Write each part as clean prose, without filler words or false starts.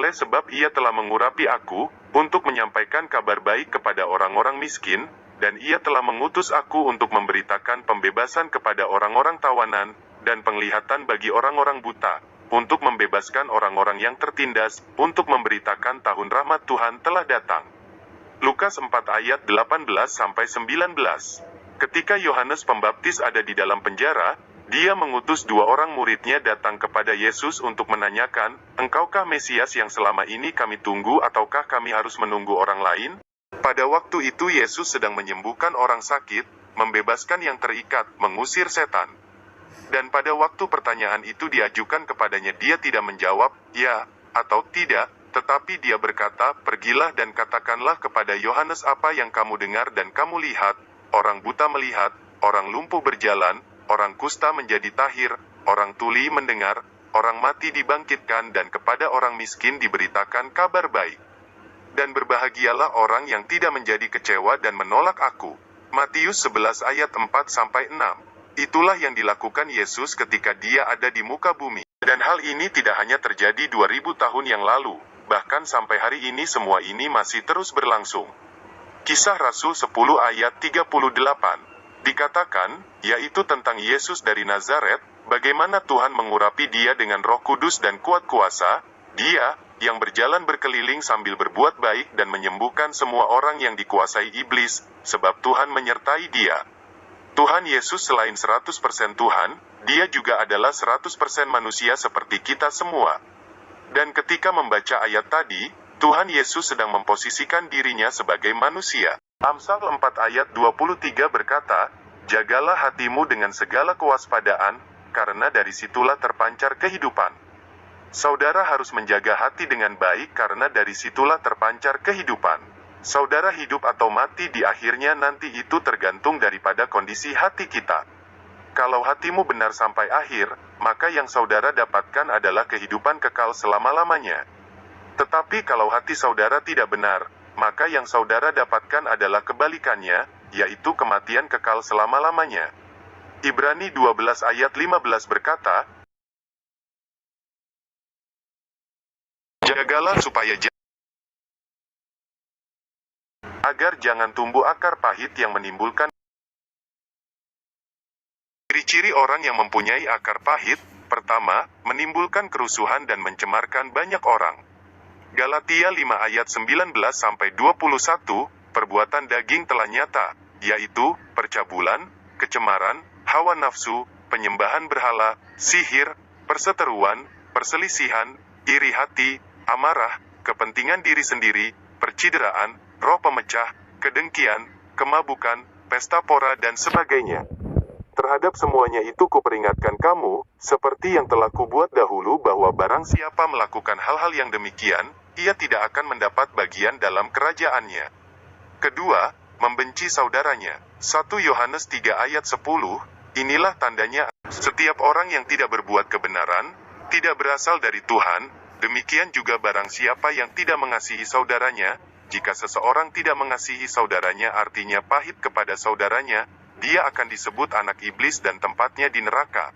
oleh sebab ia telah mengurapi aku, untuk menyampaikan kabar baik kepada orang-orang miskin, dan ia telah mengutus aku untuk memberitakan pembebasan kepada orang-orang tawanan, dan penglihatan bagi orang-orang buta, untuk membebaskan orang-orang yang tertindas, untuk memberitakan tahun rahmat Tuhan telah datang. Lukas 4 ayat 18-19. Ketika Yohanes Pembaptis ada di dalam penjara, dia mengutus 2 orang muridnya datang kepada Yesus untuk menanyakan, "Engkaukah Mesias yang selama ini kami tunggu ataukah kami harus menunggu orang lain?" Pada waktu itu Yesus sedang menyembuhkan orang sakit, membebaskan yang terikat, mengusir setan. Dan pada waktu pertanyaan itu diajukan kepadanya dia tidak menjawab, ya, atau tidak, tetapi dia berkata, "Pergilah dan katakanlah kepada Yohanes apa yang kamu dengar dan kamu lihat, orang buta melihat, orang lumpuh berjalan, orang kusta menjadi tahir, orang tuli mendengar, orang mati dibangkitkan dan kepada orang miskin diberitakan kabar baik. Dan berbahagialah orang yang tidak menjadi kecewa dan menolak aku." Matius 11 ayat 4-6. Itulah yang dilakukan Yesus ketika dia ada di muka bumi. Dan hal ini tidak hanya terjadi 2000 tahun yang lalu, bahkan sampai hari ini semua ini masih terus berlangsung. Kisah Rasul 10 ayat 38. Dikatakan, yaitu tentang Yesus dari Nazaret, bagaimana Tuhan mengurapi dia dengan Roh Kudus dan kuat kuasa, dia, yang berjalan berkeliling sambil berbuat baik dan menyembuhkan semua orang yang dikuasai iblis, sebab Tuhan menyertai dia. Tuhan Yesus selain 100% Tuhan, dia juga adalah 100% manusia seperti kita semua. Dan ketika membaca ayat tadi, Tuhan Yesus sedang memposisikan dirinya sebagai manusia. Amsal 4 ayat 23 berkata, "Jagalah hatimu dengan segala kewaspadaan, karena dari situlah terpancar kehidupan." Saudara harus menjaga hati dengan baik karena dari situlah terpancar kehidupan. Saudara hidup atau mati di akhirnya nanti itu tergantung daripada kondisi hati kita. Kalau hatimu benar sampai akhir, maka yang saudara dapatkan adalah kehidupan kekal selama-lamanya. Tetapi kalau hati saudara tidak benar, maka yang saudara dapatkan adalah kebalikannya, yaitu kematian kekal selama-lamanya. Ibrani 12 ayat 15 berkata, "Jagalah supaya agar jangan tumbuh akar pahit yang menimbulkan." Ciri-ciri orang yang mempunyai akar pahit, pertama, menimbulkan kerusuhan dan mencemarkan banyak orang. Galatia 5 ayat 19-21, perbuatan daging telah nyata, yaitu, percabulan, kecemaran, hawa nafsu, penyembahan berhala, sihir, perseteruan, perselisihan, iri hati, amarah, kepentingan diri sendiri, percideraan, roh pemecah, kedengkian, kemabukan, pesta pora dan sebagainya. Terhadap semuanya itu kuperingatkan kamu, seperti yang telah kubuat dahulu bahwa barang siapa melakukan hal-hal yang demikian, ia tidak akan mendapat bagian dalam kerajaannya. Kedua, membenci saudaranya. 1 Yohanes 3 ayat 10, inilah tandanya, setiap orang yang tidak berbuat kebenaran, tidak berasal dari Tuhan, demikian juga barang siapa yang tidak mengasihi saudaranya, jika seseorang tidak mengasihi saudaranya artinya pahit kepada saudaranya, dia akan disebut anak iblis dan tempatnya di neraka.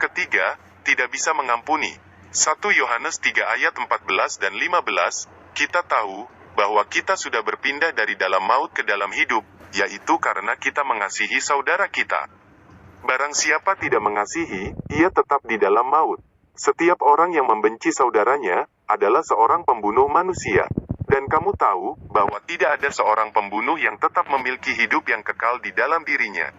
Ketiga, tidak bisa mengampuni. 1 Yohanes 3 ayat 14 dan 15, kita tahu bahwa kita sudah berpindah dari dalam maut ke dalam hidup, yaitu karena kita mengasihi saudara kita. Barang siapa tidak mengasihi, ia tetap di dalam maut. Setiap orang yang membenci saudaranya, adalah seorang pembunuh manusia. Dan kamu tahu, bahwa tidak ada seorang pembunuh yang tetap memiliki hidup yang kekal di dalam dirinya.